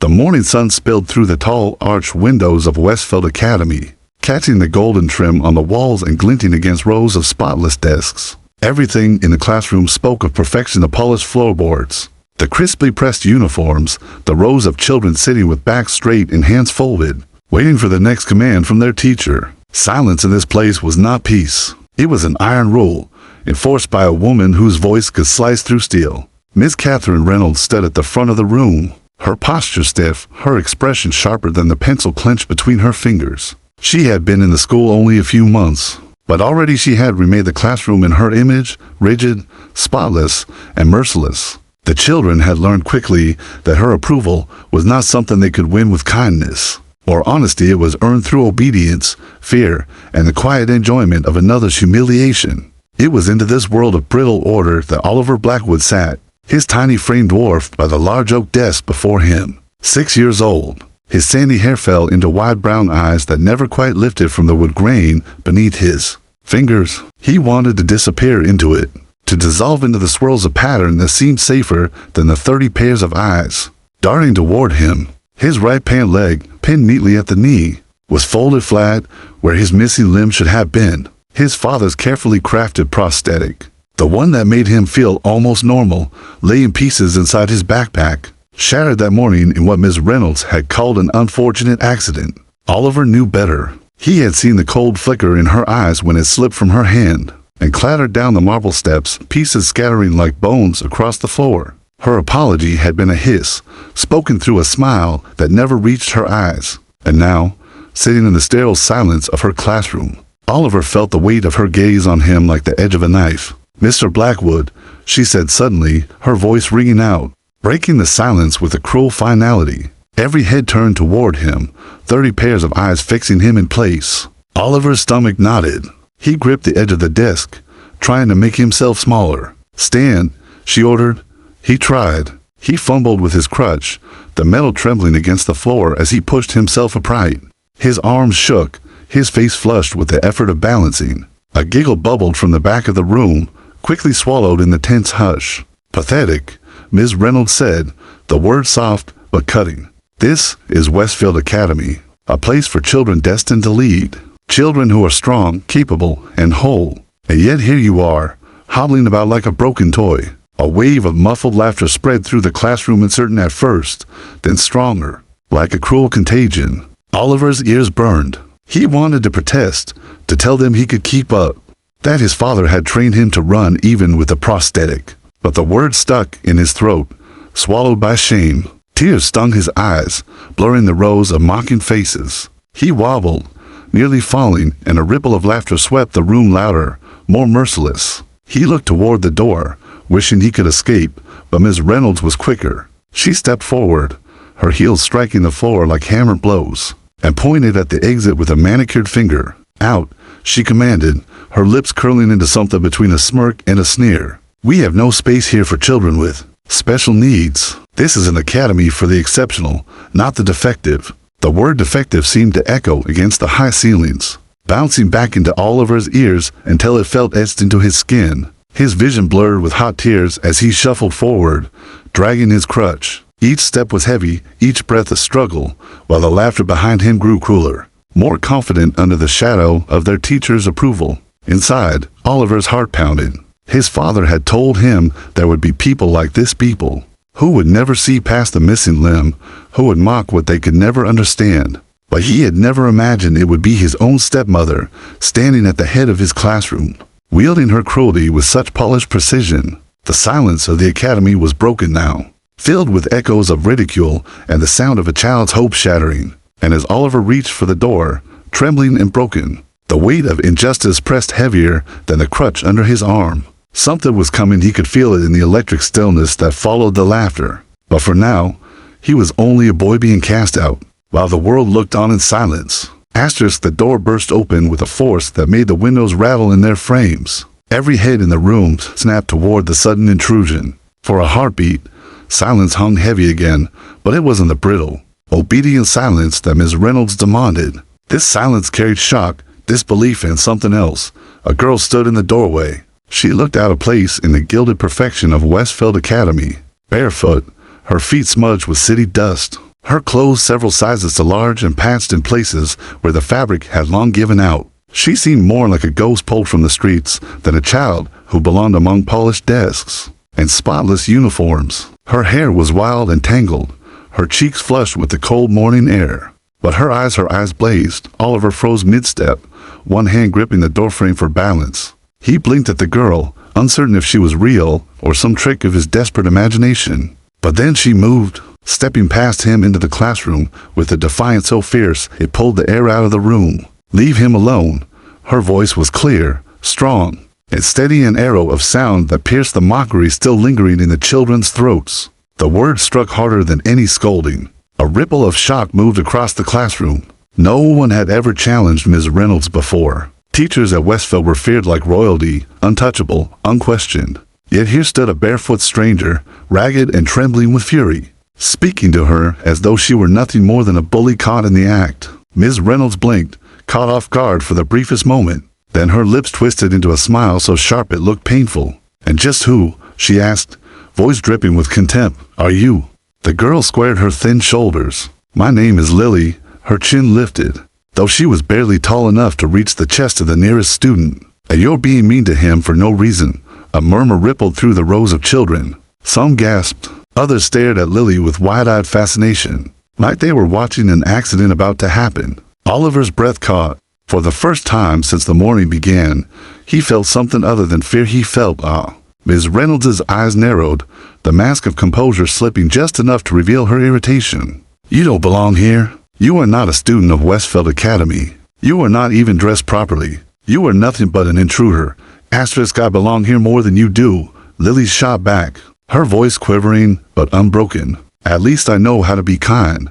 The morning sun spilled through the tall arched windows of Westfield Academy, catching the golden trim on the walls and glinting against rows of spotless desks. Everything in the classroom spoke of perfection: the polished floorboards, the crisply pressed uniforms, the rows of children sitting with backs straight and hands folded, waiting for the next command from their teacher. Silence in this place was not peace. It was an iron rule, enforced by a woman whose voice could slice through steel. Miss Catherine Reynolds stood at the front of the room, her posture stiff, her expression sharper than the pencil clenched between her fingers. She had been in the school only a few months, but already she had remade the classroom in her image, rigid, spotless, and merciless. The children had learned quickly that her approval was not something they could win with kindness or honesty. It was earned through obedience, fear, and the quiet enjoyment of another's humiliation. It was into this world of brittle order that Oliver Blackwood sat, his tiny frame dwarfed by the large oak desk before him. 6 years old, his sandy hair fell into wide brown eyes that never quite lifted from the wood grain beneath his fingers. He wanted to disappear into it, to dissolve into the swirls of pattern that seemed safer than the 30 pairs of eyes darting toward him. His right pant leg, pinned neatly at the knee, was folded flat where his missing limb should have been. His father's carefully crafted prosthetic, the one that made him feel almost normal, lay in pieces inside his backpack, shattered that morning in what Miss Reynolds had called an unfortunate accident. Oliver knew better. He had seen the cold flicker in her eyes when it slipped from her hand and clattered down the marble steps, pieces scattering like bones across the floor. Her apology had been a hiss, spoken through a smile that never reached her eyes. And now, sitting in the sterile silence of her classroom, Oliver felt the weight of her gaze on him like the edge of a knife. "Mr. Blackwood," she said suddenly, her voice ringing out, breaking the silence with a cruel finality. Every head turned toward him, 30 pairs of eyes fixing him in place. Oliver's stomach knotted. He gripped the edge of the desk, trying to make himself smaller. "Stand," she ordered. He tried. He fumbled with his crutch, the metal trembling against the floor as he pushed himself upright. His arms shook, his face flushed with the effort of balancing. A giggle bubbled from the back of the room, quickly swallowed in the tense hush. "Pathetic," Ms. Reynolds said, the word soft but cutting. "This is Westfield Academy, a place for children destined to lead. Children who are strong, capable, and whole. And yet here you are, hobbling about like a broken toy." A wave of muffled laughter spread through the classroom, uncertain at first, then stronger, like a cruel contagion. Oliver's ears burned. He wanted to protest, to tell them he could keep up, that his father had trained him to run even with a prosthetic. But the words stuck in his throat, swallowed by shame. Tears stung his eyes, blurring the rows of mocking faces. He wobbled, nearly falling, and a ripple of laughter swept the room, louder, more merciless. He looked toward the door, wishing he could escape, but Miss Reynolds was quicker. She stepped forward, her heels striking the floor like hammered blows, and pointed at the exit with a manicured finger. "Out," she commanded, her lips curling into something between a smirk and a sneer. "We have no space here for children with special needs. This is an academy for the exceptional, not the defective." The word defective seemed to echo against the high ceilings, bouncing back into Oliver's ears until it felt etched into his skin. His vision blurred with hot tears as he shuffled forward, dragging his crutch. Each step was heavy, each breath a struggle, while the laughter behind him grew cooler, more confident under the shadow of their teacher's approval. Inside, Oliver's heart pounded. His father had told him there would be people like this, people who would never see past the missing limb, who would mock what they could never understand. But he had never imagined it would be his own stepmother, standing at the head of his classroom, wielding her cruelty with such polished precision. The silence of the academy was broken now, filled with echoes of ridicule and the sound of a child's hope shattering. And as Oliver reached for the door, trembling and broken, the weight of injustice pressed heavier than the crutch under his arm. Something was coming. He could feel it in the electric stillness that followed the laughter. But for now, he was only a boy being cast out, while the world looked on in silence. The door burst open with a force that made the windows rattle in their frames. Every head in the room snapped toward the sudden intrusion. For a heartbeat, silence hung heavy again, but it wasn't the brittle, obedient silence that Miss Reynolds demanded. This silence carried shock, disbelief, and something else. A girl stood in the doorway. She looked out of place in the gilded perfection of Westfield Academy. Barefoot, her feet smudged with city dust, Her clothes several sizes too large and patched in places where the fabric had long given out. She seemed more like a ghost pulled from the streets than a child who belonged among polished desks and spotless uniforms. Her hair was wild and tangled, her cheeks flushed with the cold morning air. But her eyes blazed. Oliver froze mid-step, one hand gripping the doorframe for balance. He blinked at the girl, uncertain if she was real or some trick of his desperate imagination. But then she moved, stepping past him into the classroom with a defiance so fierce it pulled the air out of the room. "Leave him alone." Her voice was clear, strong, and steady, an arrow of sound that pierced the mockery still lingering in the children's throats. The word struck harder than any scolding. A ripple of shock moved across the classroom. No one had ever challenged Ms. Reynolds before. Teachers at Westfield were feared like royalty, untouchable, unquestioned. Yet here stood a barefoot stranger, ragged and trembling with fury, speaking to her as though she were nothing more than a bully caught in the act. Ms. Reynolds blinked, caught off guard for the briefest moment. Then her lips twisted into a smile so sharp it looked painful. "And just who?" she asked, voice dripping with contempt. "Are you?" The girl squared her thin shoulders. "My name is Lily." Her chin lifted, though she was barely tall enough to reach the chest of the nearest student. "And you're being mean to him for no reason." A murmur rippled through the rows of children. Some gasped. Others stared at Lily with wide-eyed fascination, like they were watching an accident about to happen. Oliver's breath caught. For the first time since the morning began, he felt something other than fear. He felt awe. Ms. Reynolds' eyes narrowed, the mask of composure slipping just enough to reveal her irritation. "You don't belong here. You are not a student of Westfield Academy. You are not even dressed properly. You are nothing but an intruder. I belong here more than you do." Lily shot back, her voice quivering but unbroken. "At least I know how to be kind."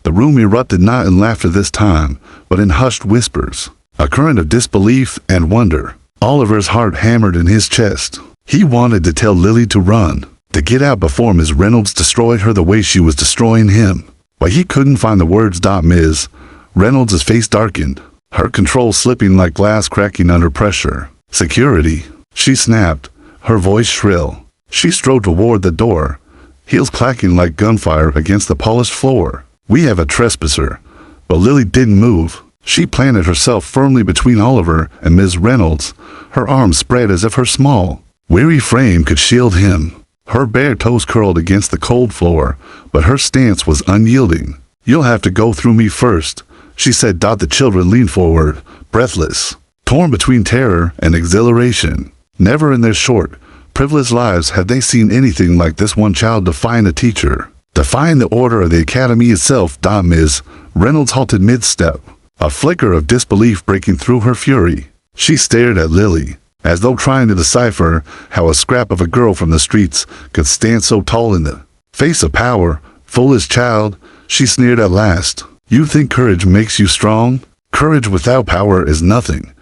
The room erupted not in laughter this time, but in hushed whispers, a current of disbelief and wonder. Oliver's heart hammered in his chest. He wanted to tell Lily to run, to get out before Ms. Reynolds destroyed her the way she was destroying him. But he couldn't find the words. Ms. Reynolds' face darkened, her control slipping like glass cracking under pressure. "Security," she snapped, her voice shrill. She strode toward the door, heels clacking like gunfire against the polished floor. "We have a trespasser." But Lily didn't move. She planted herself firmly between Oliver and Ms. Reynolds, her arms spread as if her small, weary frame could shield him. Her bare toes curled against the cold floor, but her stance was unyielding. "You'll have to go through me first," she said. The children leaned forward, breathless, torn between terror and exhilaration. Never in their short, privileged lives had they seen anything like this one child defying a teacher, defying the order of the academy itself. Ms. Reynolds halted mid-step, a flicker of disbelief breaking through her fury. She stared at Lily, as though trying to decipher how a scrap of a girl from the streets could stand so tall in the face of power. "Foolish child," she sneered at last. "You think courage makes you strong? Courage without power is nothing."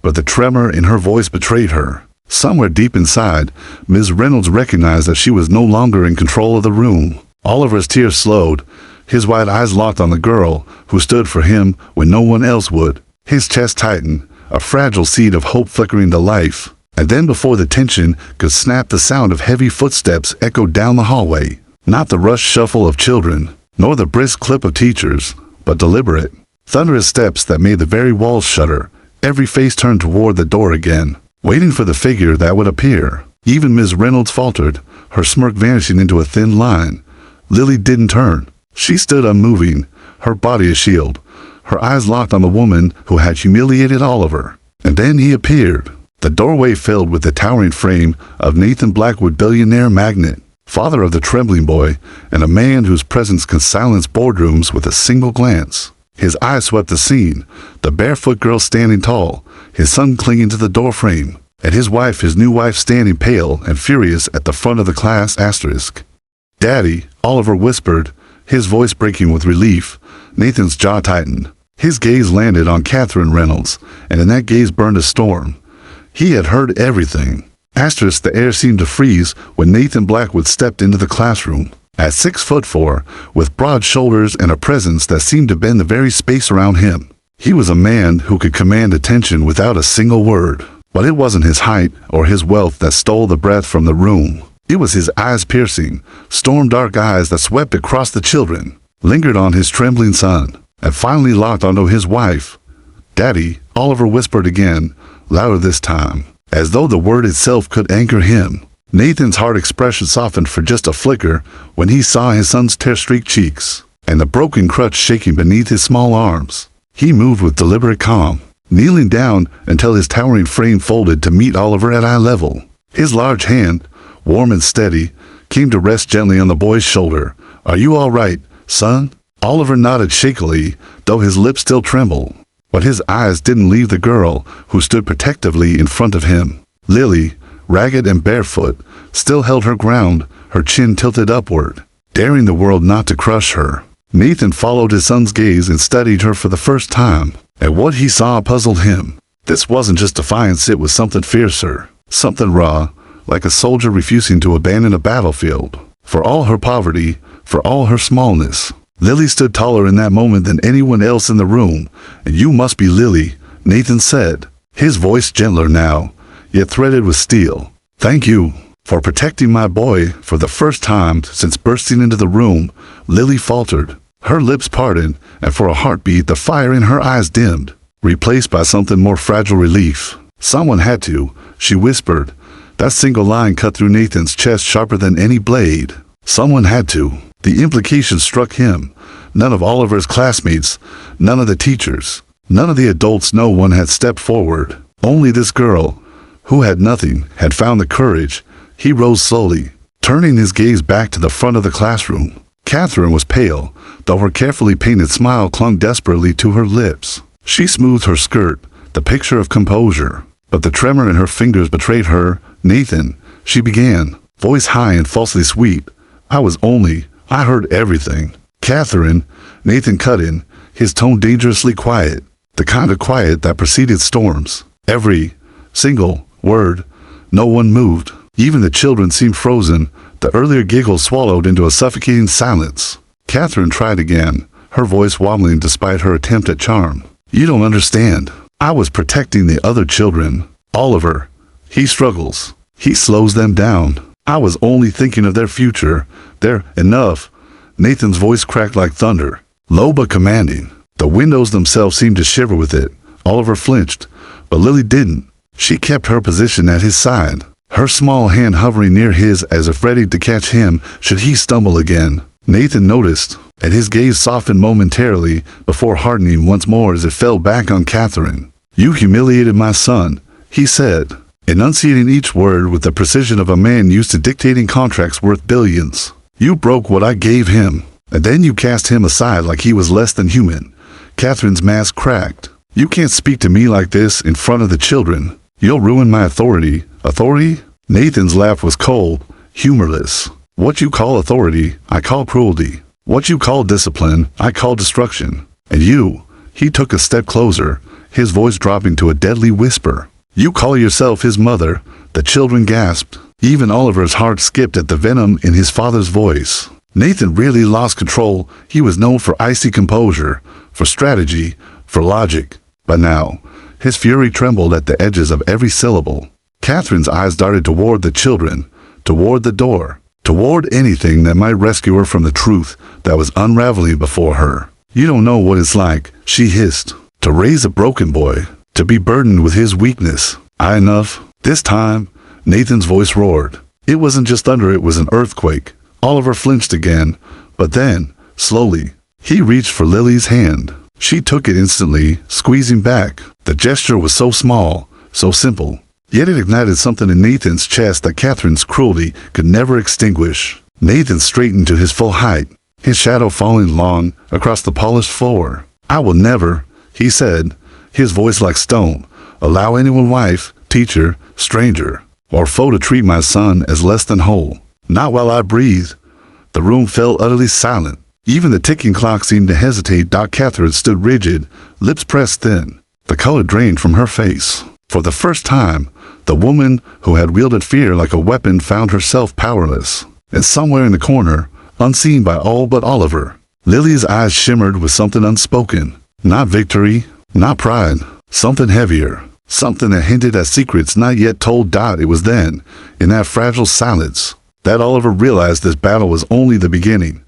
But the tremor in her voice betrayed her. Somewhere deep inside, Ms. Reynolds recognized that she was no longer in control of the room. Oliver's tears slowed, his wide eyes locked on the girl who stood for him when no one else would. His chest tightened, a fragile seed of hope flickering to life. And then before the tension could snap, the sound of heavy footsteps echoed down the hallway. Not the rushed shuffle of children, nor the brisk clip of teachers, but deliberate, thunderous steps that made the very walls shudder. Every face turned toward the door again, waiting for the figure that would appear. Even Ms. Reynolds faltered, her smirk vanishing into a thin line. Lily didn't turn. She stood unmoving, her body a shield, her eyes locked on the woman who had humiliated Oliver. And then he appeared, the doorway filled with the towering frame of Nathan Blackwood, billionaire magnate, father of the trembling boy, and a man whose presence could silence boardrooms with a single glance. His eyes swept the scene, the barefoot girl standing tall, his son clinging to the doorframe, and his new wife standing pale and furious at the front of the class. "Daddy," Oliver whispered, his voice breaking with relief. Nathan's jaw tightened. His gaze landed on Catherine Reynolds, and in that gaze burned a storm. He had heard everything. The air seemed to freeze when Nathan Blackwood stepped into the classroom. At 6'4", with broad shoulders and a presence that seemed to bend the very space around him. He was a man who could command attention without a single word. But it wasn't his height or his wealth that stole the breath from the room. It was his eyes-piercing, storm-dark eyes that swept across the children, lingered on his trembling son, and finally locked onto his wife. "Daddy," Oliver whispered again, louder this time, as though the word itself could anchor him. Nathan's hard expression softened for just a flicker when he saw his son's tear-streaked cheeks and the broken crutch shaking beneath his small arms. He moved with deliberate calm, kneeling down until his towering frame folded to meet Oliver at eye level. His large hand, warm and steady, came to rest gently on the boy's shoulder. "Are you all right, son?" Oliver nodded shakily, though his lips still trembled. But his eyes didn't leave the girl who stood protectively in front of him. Lily, ragged and barefoot, still held her ground, her chin tilted upward, daring the world not to crush her. Nathan followed his son's gaze and studied her for the first time, and what he saw puzzled him. This wasn't just defiance, it was something fiercer, something raw, like a soldier refusing to abandon a battlefield. For all her poverty, for all her smallness, Lily stood taller in that moment than anyone else in the room. "And you must be Lily," Nathan said, his voice gentler now, yet threaded with steel. "Thank you for protecting my boy." For the first time since bursting into the room, Lily faltered. Her lips parted, and for a heartbeat the fire in her eyes dimmed, replaced by something more fragile: relief. "Someone had to," she whispered. That single line cut through Nathan's chest sharper than any blade. Someone had to. The implication struck him. None of Oliver's classmates, none of the teachers, none of the adults, no one had stepped forward. Only this girl, who had nothing, had found the courage. He rose slowly, turning his gaze back to the front of the classroom. Catherine was pale, though her carefully painted smile clung desperately to her lips. She smoothed her skirt, the picture of composure, but the tremor in her fingers betrayed her. "Nathan," she began, voice high and falsely sweet. I heard everything." "Catherine," Nathan cut in, his tone dangerously quiet, the kind of quiet that preceded storms. Every single word. No one moved. Even the children seemed frozen, the earlier giggle swallowed into a suffocating silence. Catherine tried again, her voice wobbling despite her attempt at charm. "You don't understand. I was protecting the other children. Oliver, he struggles. He slows them down. I was only thinking of their future. Enough." Nathan's voice cracked like thunder, low but commanding. The windows themselves seemed to shiver with it. Oliver flinched, but Lily didn't. She kept her position at his side, her small hand hovering near his as if ready to catch him should he stumble again. Nathan noticed, and his gaze softened momentarily before hardening once more as it fell back on Catherine. "You humiliated my son," he said, enunciating each word with the precision of a man used to dictating contracts worth billions. "You broke what I gave him, and then you cast him aside like he was less than human." Catherine's mask cracked. "You can't speak to me like this in front of the children. You'll ruin my authority." "Authority?" Nathan's laugh was cold, humorless. "What you call authority, I call cruelty. What you call discipline, I call destruction. And you," he took a step closer, his voice dropping to a deadly whisper, "you call yourself his mother." The children gasped. Even Oliver's heart skipped at the venom in his father's voice. Nathan really lost control. He was known for icy composure, for strategy, for logic. But now, his fury trembled at the edges of every syllable. Catherine's eyes darted toward the children, toward the door, toward anything that might rescue her from the truth that was unraveling before her. "You don't know what it's like," she hissed, "to raise a broken boy, to be burdened with his weakness." Enough. This time, Nathan's voice roared. It wasn't just thunder, it was an earthquake. Oliver flinched again, but then, slowly, he reached for Lily's hand. She took it instantly, squeezing back. The gesture was so small, so simple, yet it ignited something in Nathan's chest that Catherine's cruelty could never extinguish. Nathan straightened to his full height, his shadow falling long across the polished floor. "I will never," he said, his voice like stone, "allow anyone, wife, teacher, stranger, or foe to treat my son as less than whole. Not while I breathe." The room fell utterly silent. Even the ticking clock seemed to hesitate. Catherine stood rigid, lips pressed thin. The color drained from her face. For the first time, the woman who had wielded fear like a weapon found herself powerless. And somewhere in the corner, unseen by all but Oliver, Lily's eyes shimmered with something unspoken. Not victory, not pride, something heavier. Something that hinted at secrets not yet told. It was then, in that fragile silence, that Oliver realized this battle was only the beginning.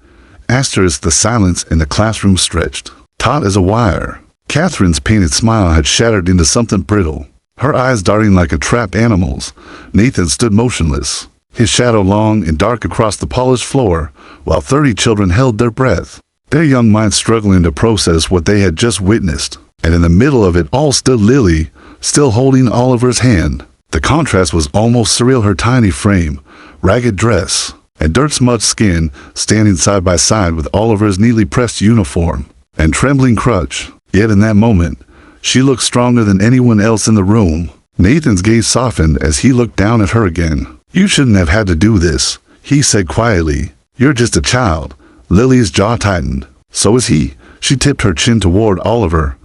Asterisk, the silence in the classroom stretched, taut as a wire. Catherine's painted smile had shattered into something brittle, her eyes darting like a trapped animal's. Nathan stood motionless, his shadow long and dark across the polished floor, while 30 children held their breath, their young minds struggling to process what they had just witnessed. And in the middle of it all stood Lily, still holding Oliver's hand. The contrast was almost surreal, her tiny frame, ragged dress, and dirt-smudged skin standing side by side with Oliver's neatly pressed uniform and trembling crutch. Yet in that moment, she looked stronger than anyone else in the room. Nathan's gaze softened as he looked down at her again. "You shouldn't have had to do this," he said quietly. "You're just a child." Lily's jaw tightened. So is he. She tipped her chin toward Oliver,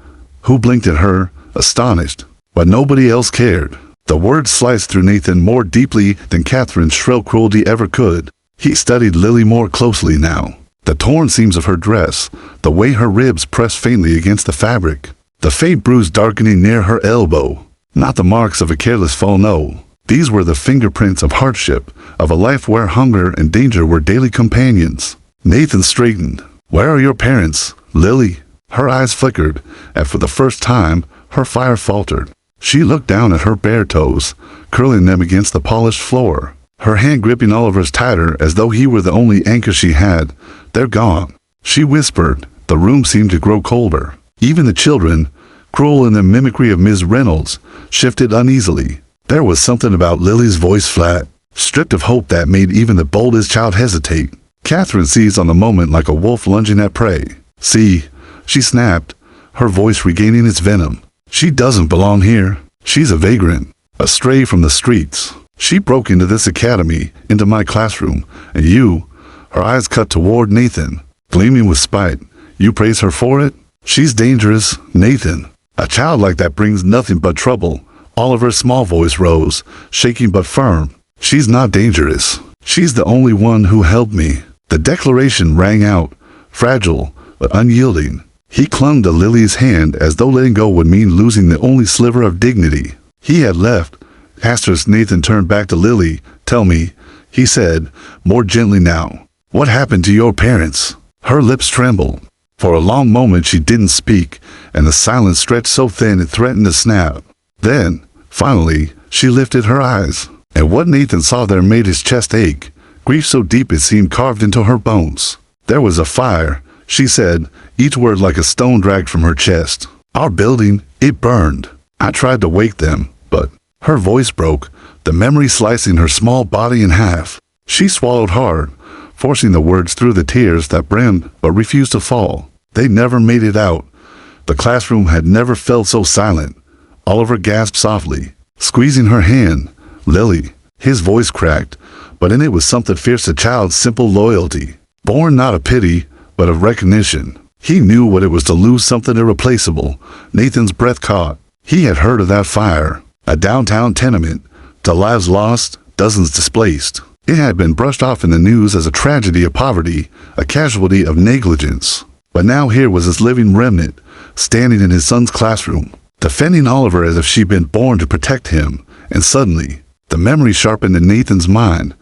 who blinked at her, astonished. But nobody else cared. The words sliced through Nathan more deeply than Catherine's shrill cruelty ever could. He studied Lily more closely now. The torn seams of her dress, the way her ribs pressed faintly against the fabric, the faint bruise darkening near her elbow. Not the marks of a careless fall, no. These were the fingerprints of hardship, of a life where hunger and danger were daily companions. Nathan straightened. "Where are your parents, Lily?" Her eyes flickered, and for the first time, her fire faltered. She looked down at her bare toes, curling them against the polished floor, her hand gripping Oliver's tighter as though he were the only anchor she had. "They're gone," she whispered. The room seemed to grow colder. Even the children, cruel in their mimicry of Ms. Reynolds, shifted uneasily. There was something about Lily's voice, flat, stripped of hope, that made even the boldest child hesitate. Catherine seized on the moment like a wolf lunging at prey. "See," she snapped, her voice regaining its venom. "She doesn't belong here. She's a vagrant, a stray from the streets. She broke into this academy, into my classroom, and you," her eyes cut toward Nathan, gleaming with spite, "you praise her for it? She's dangerous, Nathan. A child like that brings nothing but trouble." Oliver's small voice rose, shaking but firm. "She's not dangerous. She's the only one who helped me." The declaration rang out, fragile but unyielding. He clung to Lily's hand as though letting go would mean losing the only sliver of dignity he had left. Asterisk, Nathan turned back to Lily. "Tell me," he said, more gently now, "what happened to your parents?" Her lips trembled. For a long moment she didn't speak, and the silence stretched so thin it threatened to snap. Then, finally, she lifted her eyes, and what Nathan saw there made his chest ache, grief so deep it seemed carved into her bones. "There was a fire," she said, each word like a stone dragged from her chest. "Our building, it burned. I tried to wake them, but..." Her voice broke, the memory slicing her small body in half. She swallowed hard, forcing the words through the tears that brimmed but refused to fall. They never made it out. The classroom had never felt so silent. Oliver gasped softly, squeezing her hand. "Lily." His voice cracked, but in it was something fierce, a child's simple loyalty, born not of pity, but of recognition. He knew what it was to lose something irreplaceable. Nathan's breath caught. He had heard of that fire. A downtown tenement, to lives lost, dozens displaced. It had been brushed off in the news as a tragedy of poverty, a casualty of negligence. But now here was this living remnant, standing in his son's classroom, defending Oliver as if she'd been born to protect him. And suddenly, the memory sharpened in Nathan's mind.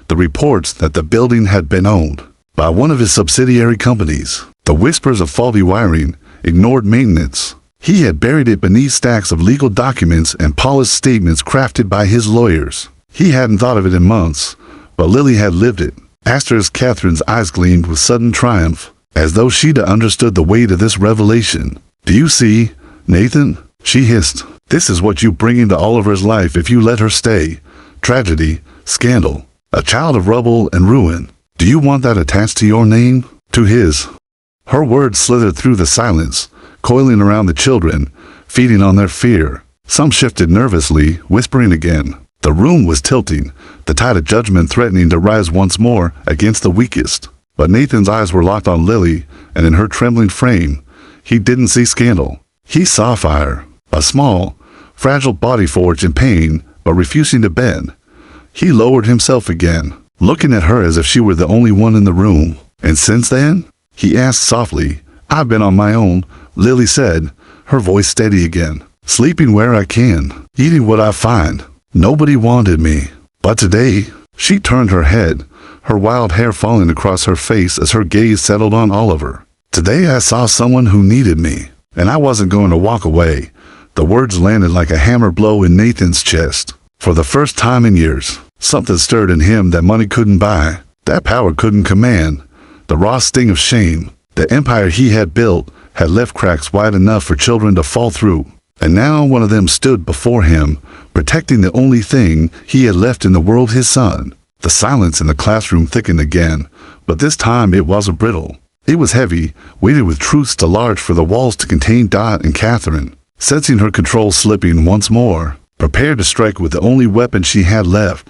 The reports that the building had been owned by one of his subsidiary companies. The whispers of faulty wiring, ignored maintenance. He had buried it beneath stacks of legal documents and polished statements crafted by his lawyers. He hadn't thought of it in months, but Lily had lived it. Asterisk, Catherine's eyes gleamed with sudden triumph, as though she'd understood the weight of this revelation. "Do you see, Nathan?" she hissed. "This is what you bring into Oliver's life if you let her stay. Tragedy, scandal, a child of rubble and ruin. Do you want that attached to your name? To his?" Her words slithered through the silence, coiling around the children, feeding on their fear. Some shifted nervously, whispering again. The room was tilting, the tide of judgment threatening to rise once more against the weakest. But Nathan's eyes were locked on Lily, and in her trembling frame, he didn't see scandal. He saw fire, a small, fragile body forged in pain, but refusing to bend. He lowered himself again, looking at her as if she were the only one in the room. "And since then?" he asked softly. "I've been on my own," Lily said, her voice steady again. "Sleeping where I can, eating what I find. Nobody wanted me. But today," She turned her head, her wild hair falling across her face as her gaze settled on Oliver. Today I saw someone who needed me, and I wasn't going to walk away. The words landed like a hammer blow in Nathan's chest. For the first time in years, something stirred in him that money couldn't buy, that power couldn't command. The raw sting of shame. The empire he had built had left cracks wide enough for children to fall through. And now one of them stood before him, protecting the only thing he had left in the world, his son. The silence in the classroom thickened again, but this time it wasn't brittle. It was heavy, weighted with truths too large for the walls to contain. Dot and Catherine, sensing her control slipping once more, prepared to strike with the only weapon she had left.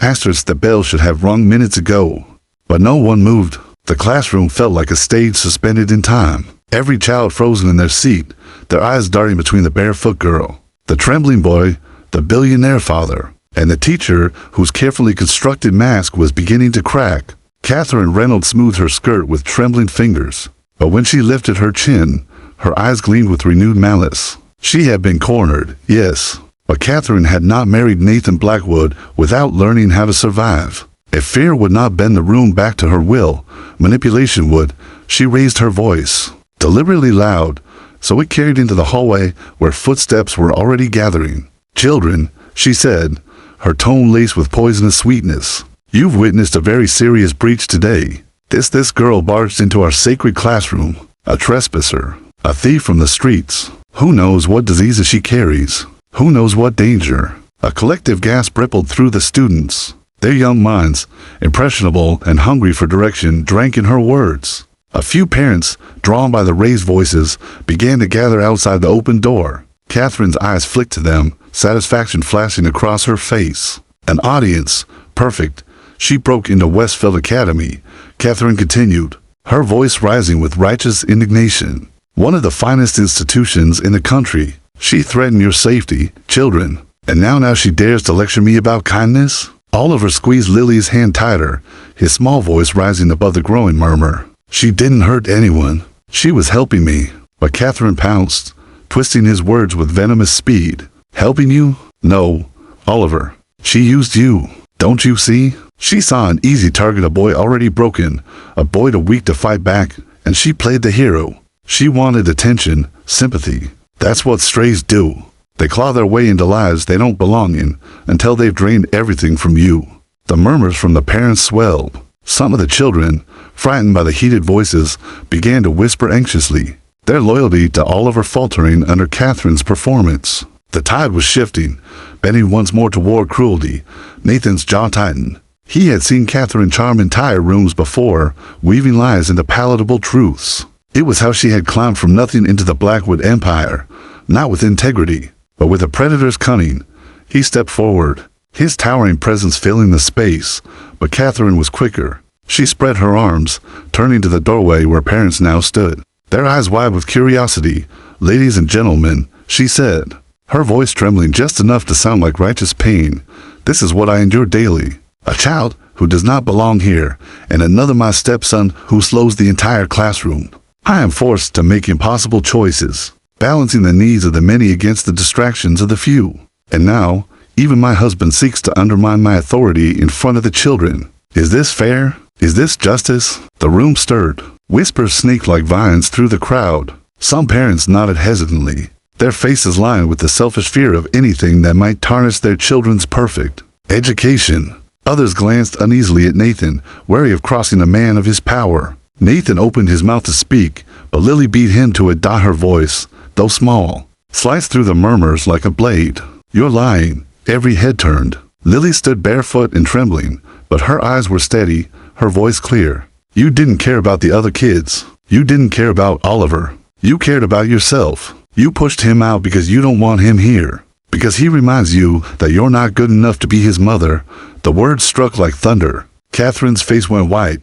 Asterisk, the bell should have rung minutes ago. But no one moved. The classroom felt like a stage suspended in time. Every child frozen in their seat, their eyes darting between the barefoot girl, the trembling boy, the billionaire father, and the teacher whose carefully constructed mask was beginning to crack. Catherine Reynolds smoothed her skirt with trembling fingers, but when she lifted her chin, her eyes gleamed with renewed malice. She had been cornered, yes, but Catherine had not married Nathan Blackwood without learning how to survive. If fear would not bend the room back to her will, manipulation would. She raised her voice, deliberately loud, so it carried into the hallway where footsteps were already gathering. Children, she said, her tone laced with poisonous sweetness. You've witnessed a very serious breach today. This girl barged into our sacred classroom, a trespasser, a thief from the streets. Who knows what diseases she carries? Who knows what danger? A collective gasp rippled through the students. Their young minds, impressionable and hungry for direction, drank in her words. A few parents, drawn by the raised voices, began to gather outside the open door. Catherine's eyes flicked to them, satisfaction flashing across her face. An audience, perfect. She broke into Westfield Academy. Catherine continued, her voice rising with righteous indignation. One of the finest institutions in the country. She threatened your safety, children. And now she dares to lecture me about kindness? Oliver squeezed Lily's hand tighter, his small voice rising above the growing murmur. She didn't hurt anyone. She was helping me. But Catherine pounced, twisting his words with venomous speed. Helping you? No, Oliver. She used you. Don't you see? She saw an easy target, a boy already broken, a boy too weak to fight back, and she played the hero. She wanted attention, sympathy. That's what strays do. They claw their way into lives they don't belong in until they've drained everything from you. The murmurs from the parents swelled. Some of the children, frightened by the heated voices, began to whisper anxiously, their loyalty to Oliver faltering under Catherine's performance. The tide was shifting, bending once more toward cruelty. Nathan's jaw tightened. He had seen Catherine charm entire rooms before, weaving lies into palatable truths. It was how she had climbed from nothing into the Blackwood empire, not with integrity, but with a predator's cunning. He stepped forward, his towering presence filling the space, but Catherine was quicker. She spread her arms, turning to the doorway where parents now stood, their eyes wide with curiosity. Ladies and gentlemen, she said, her voice trembling just enough to sound like righteous pain. This is what I endure daily. A child who does not belong here, and another my stepson who slows the entire classroom. I am forced to make impossible choices, balancing the needs of the many against the distractions of the few. And now, even my husband seeks to undermine my authority in front of the children. Is this fair? Is this justice? The room stirred. Whispers snaked like vines through the crowd. Some parents nodded hesitantly, their faces lined with the selfish fear of anything that might tarnish their children's perfect education. Others glanced uneasily at Nathan, wary of crossing a man of his power. Nathan opened his mouth to speak, but Lily beat him to it. Her voice, though small, sliced through the murmurs like a blade. You're lying. Every head turned. Lily stood barefoot and trembling, but her eyes were steady, her voice clear. You didn't care about the other kids. You didn't care about Oliver. You cared about yourself. You pushed him out because you don't want him here. Because he reminds you that you're not good enough to be his mother. The words struck like thunder. Catherine's face went white,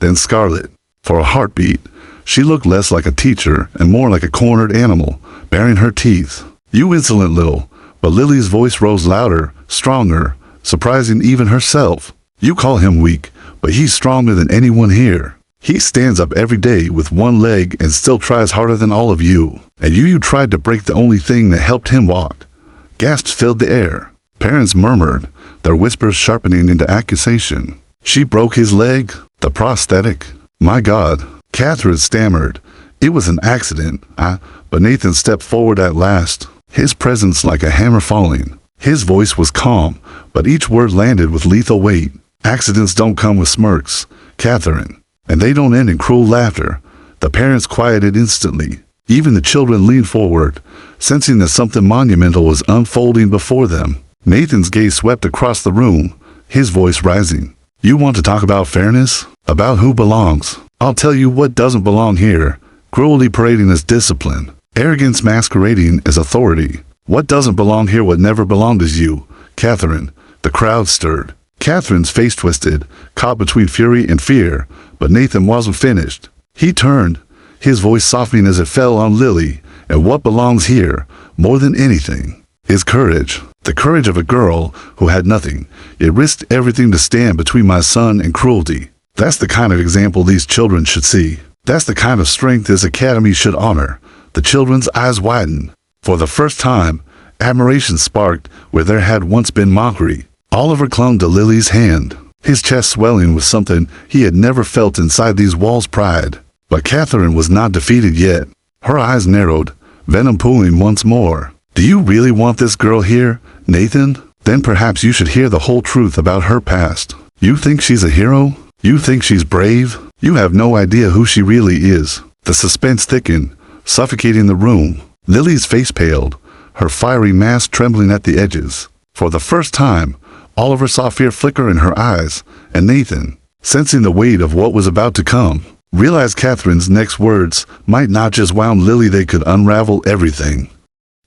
then scarlet. For a heartbeat, she looked less like a teacher and more like a cornered animal, baring her teeth. You insolent little. But Lily's voice rose louder, stronger, surprising even herself. You call him weak, but he's stronger than anyone here. He stands up every day with one leg and still tries harder than all of you. And you tried to break the only thing that helped him walk. Gasps filled the air. Parents murmured, their whispers sharpening into accusation. She broke his leg? The prosthetic? My God. Catherine stammered. It was an accident. But Nathan stepped forward at last, his presence like a hammer falling. His voice was calm, but each word landed with lethal weight. Accidents don't come with smirks, Catherine, and they don't end in cruel laughter. The parents quieted instantly. Even the children leaned forward, sensing that something monumental was unfolding before them. Nathan's gaze swept across the room, his voice rising. You want to talk about fairness? About who belongs? I'll tell you what doesn't belong here. Cruelty parading as discipline. Arrogance masquerading as authority. What doesn't belong here, what never belonged, is you, Catherine. The crowd stirred. Catherine's face twisted, caught between fury and fear, but Nathan wasn't finished. He turned, his voice softening as it fell on Lily, and what belongs here, more than anything, is courage. The courage of a girl who had nothing, yet risked everything to stand between my son and cruelty. That's the kind of example these children should see. That's the kind of strength this academy should honor. The children's eyes widened. For the first time, admiration sparked where there had once been mockery. Oliver clung to Lily's hand, his chest swelling with something he had never felt inside these walls: pride. But Catherine was not defeated yet. Her eyes narrowed, venom pooling once more. Do you really want this girl here, Nathan? Then perhaps you should hear the whole truth about her past. You think she's a hero? You think she's brave? You have no idea who she really is. The suspense thickened, suffocating the room. Lily's face paled, her fiery mask trembling at the edges. For the first time, Oliver saw fear flicker in her eyes, and Nathan, sensing the weight of what was about to come, realized Catherine's next words might not just wound Lily, they could unravel everything.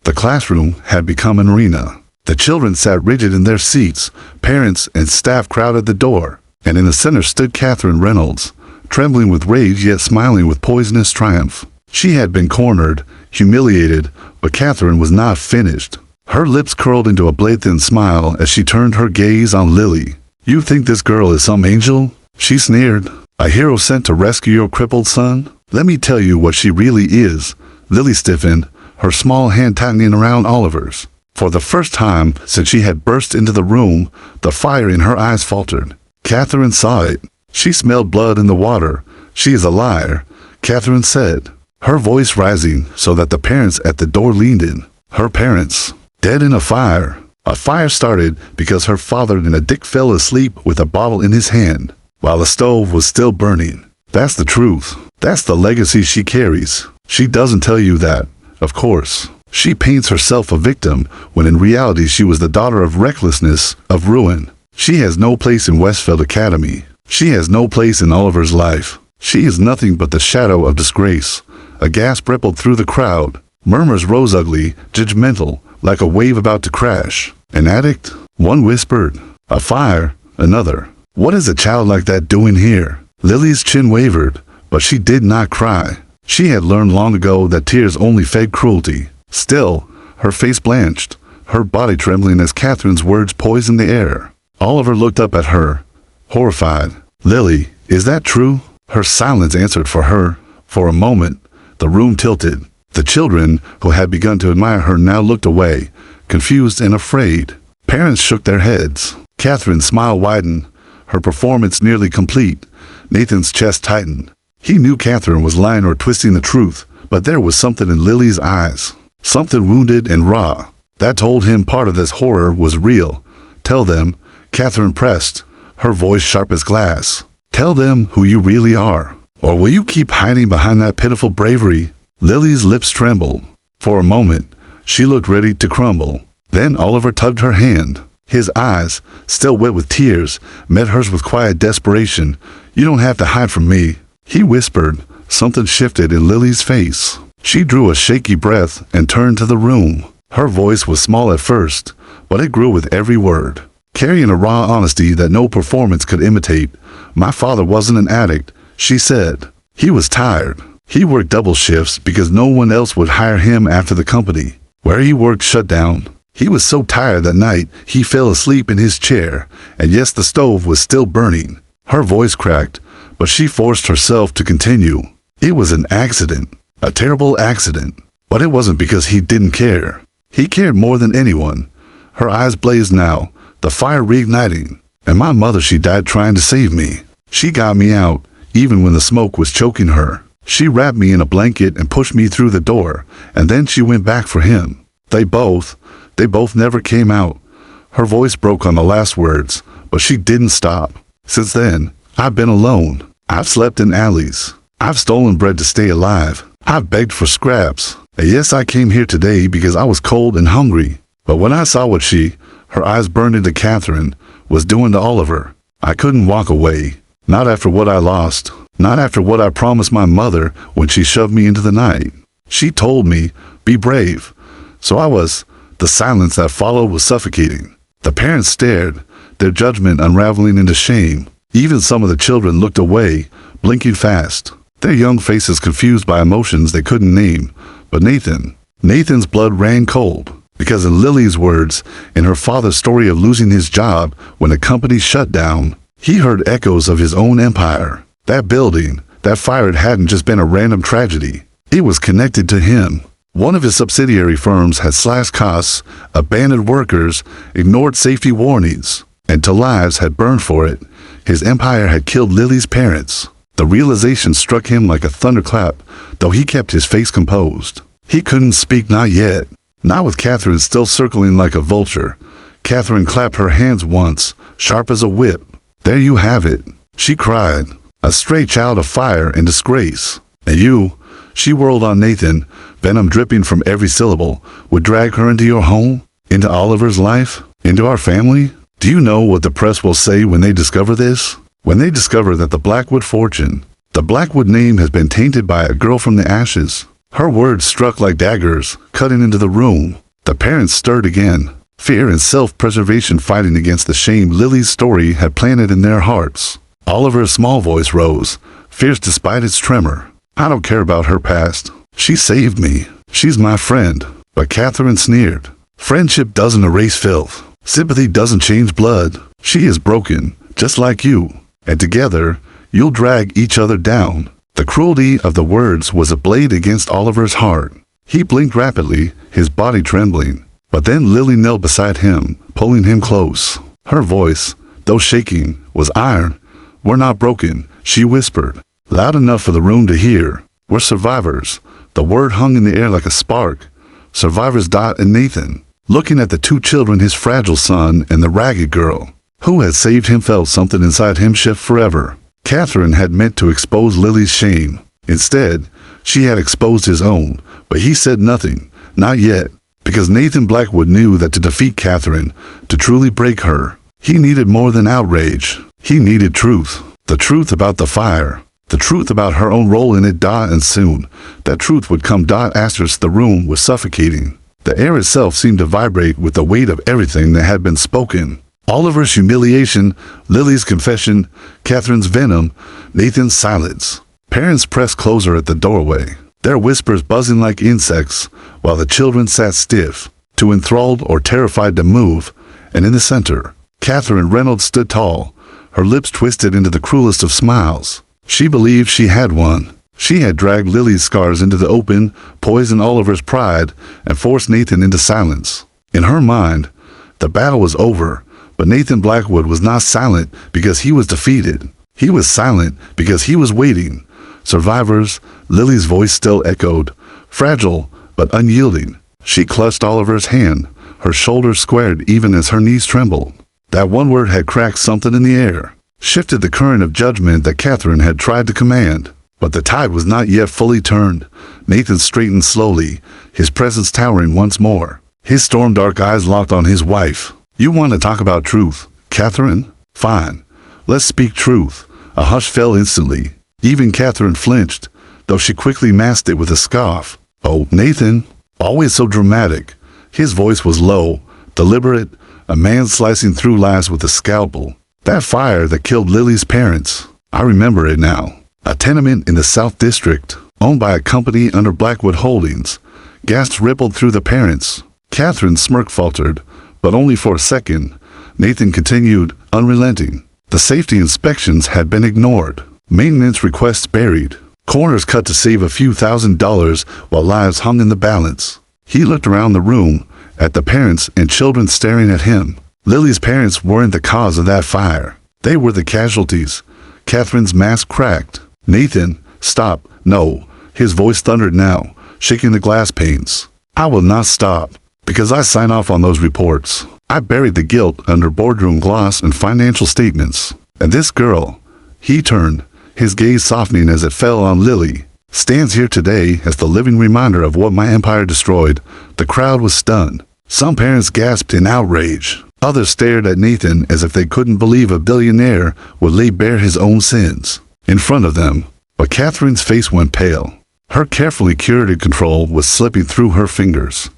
The classroom had become an arena. The children sat rigid in their seats, parents and staff crowded the door, and in the center stood Catherine Reynolds, trembling with rage yet smiling with poisonous triumph. She had been cornered, humiliated, but Catherine was not finished. Her lips curled into a blade-thin smile as she turned her gaze on Lily. You think this girl is some angel? She sneered. A hero sent to rescue your crippled son? Let me tell you what she really is. Lily stiffened, her small hand tightening around Oliver's. For the first time since she had burst into the room, the fire in her eyes faltered. Catherine saw it. She smelled blood in the water. She is a liar, Catherine said, her voice rising so that the parents at the door leaned in. Her parents, dead in a fire. A fire started because her father and a dick fell asleep with a bottle in his hand, while the stove was still burning. That's the truth. That's the legacy she carries. She doesn't tell you that, of course. She paints herself a victim, when in reality she was the daughter of recklessness, of ruin. She has no place in Westfield Academy. She has no place in Oliver's life. She is nothing but the shadow of disgrace. A gasp rippled through the crowd. Murmurs rose ugly, judgmental, like a wave about to crash. An addict? One whispered. A fire? Another. What is a child like that doing here? Lily's chin wavered, but she did not cry. She had learned long ago that tears only fed cruelty. Still, her face blanched, her body trembling as Catherine's words poisoned the air. Oliver looked up at her, horrified. Lily, is that true? Her silence answered for her. For a moment, the room tilted. The children, who had begun to admire her, now looked away, confused and afraid. Parents shook their heads. Catherine's smile widened, her performance nearly complete. Nathan's chest tightened. He knew Catherine was lying or twisting the truth, but there was something in Lily's eyes, something wounded and raw, that told him part of this horror was real. Tell them, Catherine pressed, her voice sharp as glass. Tell them who you really are, or will you keep hiding behind that pitiful bravery? Lily's lips trembled. For a moment, she looked ready to crumble. Then Oliver tugged her hand. His eyes, still wet with tears, met hers with quiet desperation. You don't have to hide from me, he whispered. Something shifted in Lily's face. She drew a shaky breath and turned to the room. Her voice was small at first, but it grew with every word, carrying a raw honesty that no performance could imitate. My father wasn't an addict, she said. He was tired. He worked double shifts because no one else would hire him after the company where he worked shut down. He was so tired that night he fell asleep in his chair, and yes, the stove was still burning. Her voice cracked, but she forced herself to continue. It was an accident, a terrible accident, but it wasn't because he didn't care. He cared more than anyone. Her eyes blazed now, the fire reigniting. And my mother, she died trying to save me. She got me out, even when the smoke was choking her. She wrapped me in a blanket and pushed me through the door, and then she went back for him. They both never came out. Her voice broke on the last words, but she didn't stop. Since then, I've been alone. I've slept in alleys. I've stolen bread to stay alive. I've begged for scraps. And yes, I came here today because I was cold and hungry. But when I saw what her eyes burned into Catherine, was doing to Oliver, I couldn't walk away. Not after what I lost. Not after what I promised my mother when she shoved me into the night. She told me, be brave. So I was. The silence that followed was suffocating. The parents stared, their judgment unraveling into shame. Even some of the children looked away, blinking fast, their young faces confused by emotions they couldn't name. But Nathan's blood ran cold. Because in Lily's words, in her father's story of losing his job when the company shut down, he heard echoes of his own empire. That building, that fire, it hadn't just been a random tragedy. It was connected to him. One of his subsidiary firms had slashed costs, abandoned workers, ignored safety warnings, and till lives had burned for it. His empire had killed Lily's parents. The realization struck him like a thunderclap, though he kept his face composed. He couldn't speak, not yet. Not with Catherine still circling like a vulture. Catherine clapped her hands once, sharp as a whip. There you have it, she cried. A stray child of fire and disgrace. And you, she whirled on Nathan, venom dripping from every syllable, would drag her into your home? Into Oliver's life? Into our family? Do you know what the press will say when they discover this? When they discover that the Blackwood fortune, the Blackwood name has been tainted by a girl from the ashes. Her words struck like daggers, cutting into the room. The parents stirred again, fear and self-preservation fighting against the shame Lily's story had planted in their hearts. Oliver's small voice rose, fierce despite its tremor. I don't care about her past. She saved me. She's my friend. But Catherine sneered. Friendship doesn't erase filth. Sympathy doesn't change blood. She is broken, just like you. And together, you'll drag each other down. The cruelty of the words was a blade against Oliver's heart. He blinked rapidly, his body trembling. But then Lily knelt beside him, pulling him close. Her voice, though shaking, was iron. We're not broken, she whispered, loud enough for the room to hear. We're survivors. The word hung in the air like a spark. Survivors. And Nathan, looking at the two children, his fragile son and the ragged girl, who had saved him, felt something inside him shift forever. Catherine had meant to expose Lily's shame. Instead, she had exposed his own, but he said nothing, not yet, because Nathan Blackwood knew that to defeat Catherine, to truly break her, he needed more than outrage. He needed truth. The truth about the fire. The truth about her own role in it. And soon, that truth would come. Asterisk. The room was suffocating. The air itself seemed to vibrate with the weight of everything that had been spoken. Oliver's humiliation, Lily's confession, Catherine's venom, Nathan's silence. Parents pressed closer at the doorway, their whispers buzzing like insects, while the children sat stiff, too enthralled or terrified to move. And in the center, Catherine Reynolds stood tall, her lips twisted into the cruelest of smiles. She believed she had won. She had dragged Lily's scars into the open, poisoned Oliver's pride, and forced Nathan into silence. In her mind, the battle was over, but Nathan Blackwood was not silent because he was defeated. He was silent because he was waiting. Survivors, Lily's voice still echoed, fragile but unyielding. She clutched Oliver's hand, her shoulders squared even as her knees trembled. That one word had cracked something in the air, shifted the current of judgment that Catherine had tried to command. But the tide was not yet fully turned. Nathan straightened slowly, his presence towering once more. His storm-dark eyes locked on his wife. You want to talk about truth, Catherine? Fine. Let's speak truth. A hush fell instantly. Even Catherine flinched, though she quickly masked it with a scoff. Oh, Nathan, always so dramatic. His voice was low, deliberate, a man slicing through lies with a scalpel. That fire that killed Lily's parents. I remember it now. A tenement in the South District, owned by a company under Blackwood Holdings. Gasps rippled through the parents. Catherine's smirk faltered, but only for a second. Nathan continued, unrelenting. The safety inspections had been ignored. Maintenance requests buried. Corners cut to save a few $1,000s while lives hung in the balance. He looked around the room, at the parents and children staring at him. Lily's parents weren't the cause of that fire. They were the casualties. Catherine's mask cracked. Nathan, stop. No. His voice thundered now, shaking the glass panes. I will not stop, because I sign off on those reports. I buried the guilt under boardroom gloss and financial statements. And this girl, he turned, his gaze softening as it fell on Lily, stands here today as the living reminder of what my empire destroyed. The crowd was stunned. Some parents gasped in outrage. Others stared at Nathan as if they couldn't believe a billionaire would lay bare his own sins in front of them. But Catherine's face went pale. Her carefully curated control was slipping through her fingers.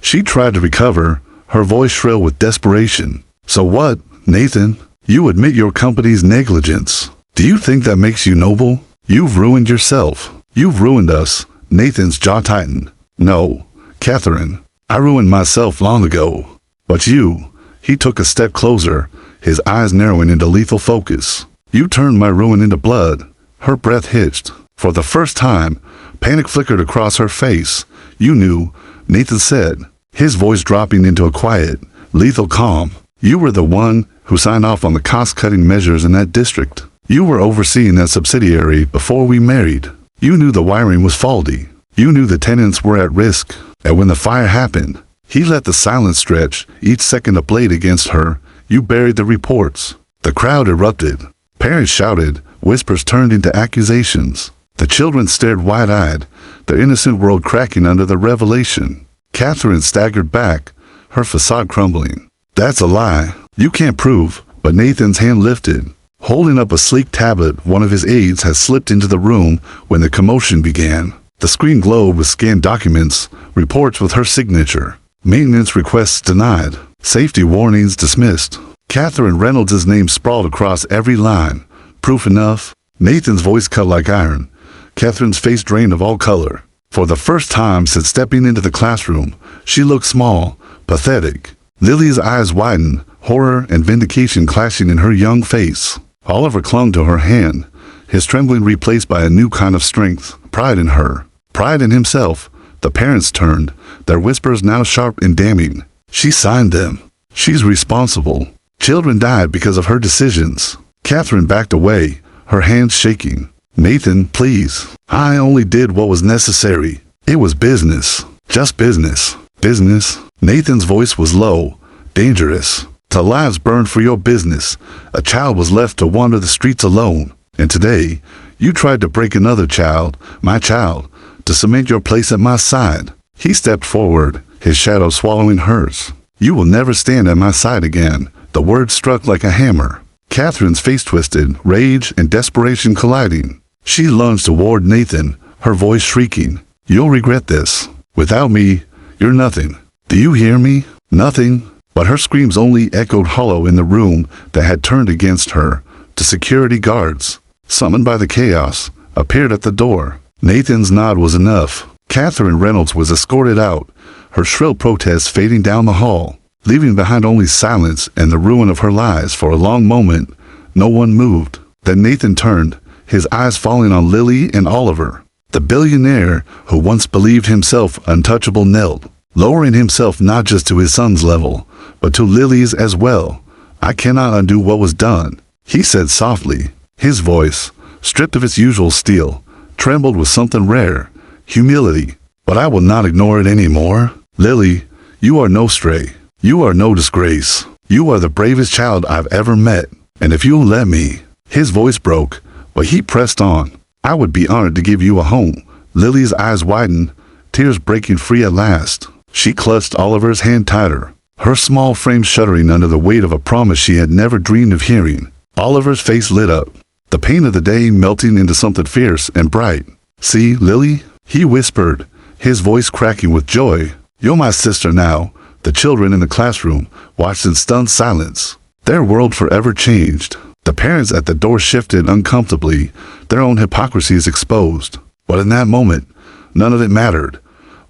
She tried to recover, her voice shrill with desperation. So what, Nathan? You admit your company's negligence. Do you think that makes you noble? You've ruined yourself. You've ruined us. Nathan's jaw tightened. No, Catherine, I ruined myself long ago. But you, he took a step closer, his eyes narrowing into lethal focus. You turned my ruin into blood. Her breath hitched. For the first time, panic flickered across her face. You knew, Nathan said, his voice dropping into a quiet, lethal calm. You were the one who signed off on the cost-cutting measures in that district. You were overseeing that subsidiary before we married. You knew the wiring was faulty. You knew the tenants were at risk. And when the fire happened, he let the silence stretch, each second a blade against her. You buried the reports. The crowd erupted. Parents shouted. Whispers turned into accusations. The children stared wide-eyed, their innocent world cracking under the revelation. Catherine staggered back, her facade crumbling. That's a lie. You can't prove. But Nathan's hand lifted. Holding up a sleek tablet, one of his aides had slipped into the room when the commotion began. The screen glowed with scanned documents, reports with her signature. Maintenance requests denied. Safety warnings dismissed. Catherine Reynolds' name sprawled across every line. Proof enough? Nathan's voice cut like iron. Catherine's face drained of all color. For the first time since stepping into the classroom, she looked small, pathetic. Lily's eyes widened, horror and vindication clashing in her young face. Oliver clung to her hand, his trembling replaced by a new kind of strength, pride in her, pride in himself. The parents turned, their whispers now sharp and damning. She signed them. She's responsible. Children died because of her decisions. Catherine backed away, her hands shaking. Nathan, please. I only did what was necessary. It was business. Just business. Business. Nathan's voice was low, dangerous. The lives burned for your business. A child was left to wander the streets alone. And today, you tried to break another child, my child, to cement your place at my side. He stepped forward, his shadow swallowing hers. You will never stand at my side again. The words struck like a hammer. Catherine's face twisted, rage and desperation colliding. She lunged toward Nathan, her voice shrieking. You'll regret this. Without me, you're nothing. Do you hear me? Nothing. But her screams only echoed hollow in the room that had turned against her. The security guards, summoned by the chaos, appeared at the door. Nathan's nod was enough. Catherine Reynolds was escorted out, her shrill protests fading down the hall, leaving behind only silence and the ruin of her lies. For a long moment, no one moved. Then Nathan turned, his eyes falling on Lily and Oliver. The billionaire who once believed himself untouchable knelt, lowering himself not just to his son's level, but to Lily's as well. I cannot undo what was done, he said softly. His voice, stripped of its usual steel, trembled with something rare, humility. But I will not ignore it anymore. Lily, you are no stray. You are no disgrace. You are the bravest child I've ever met. And if you'll let me, his voice broke, but he pressed on. I would be honored to give you a home. Lily's eyes widened, tears breaking free at last. She clutched Oliver's hand tighter, her small frame shuddering under the weight of a promise she had never dreamed of hearing. Oliver's face lit up, the pain of the day melting into something fierce and bright. See, Lily? He whispered, his voice cracking with joy. You're my sister now. The children in the classroom watched in stunned silence. Their world forever changed. The parents at the door shifted uncomfortably, their own hypocrisies exposed. But in that moment, none of it mattered.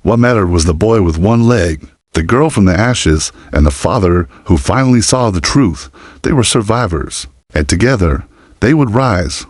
What mattered was the boy with one leg, the girl from the ashes, and the father who finally saw the truth. They were survivors, and together, they would rise.